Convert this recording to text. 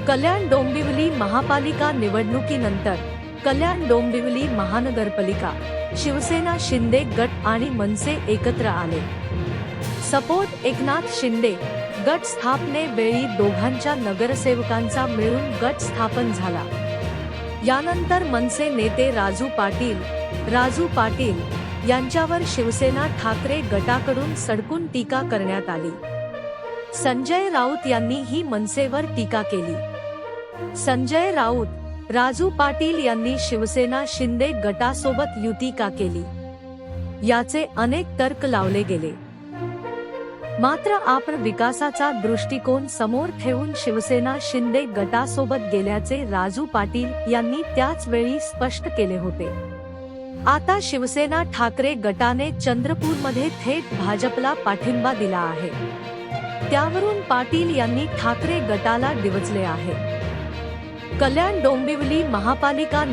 कल्याण डोंबिवली महापालिका निवडणुकीनंतर कल्याण डोंबिवली महानगरपालिका शिवसेना शिंदे गट आणि मनसे एकत्र आले। सपोर्ट एकनाथ शिंदे गट स्थापने वेळी दोघांच्या नगरसेवकांचा मिळून गट स्थापन झाला। यानंतर मनसे नेते राजू पाटील यांच्यावर शिवसेना ठाकरे गटाकडून सडकून टीका करण्यात आली। संजय राऊत यांनी ही मनसेवर टीका केली। संजय राऊत, राजू पाटील यांनी शिवसेना शिंदे गटासोबत युती का केली याचे अनेक तर्क लावले गेले। मात्र आपण विकासाचा दृष्टिकोन समोर ठेवून शिवसेना शिंदे गटासोबत गेल्याचे राजू पाटील यांनी त्याच वेळी स्पष्ट केले होते। आता शिवसेना ठाकरे गटाने चंद्रपूरमध्ये थेट भाजपला पाठिंबा दिला आहे। त्यावरून पाटील यांनी ठाकरे गटाला डिवचले आहे। कल्याण डोंबिवली महापालिका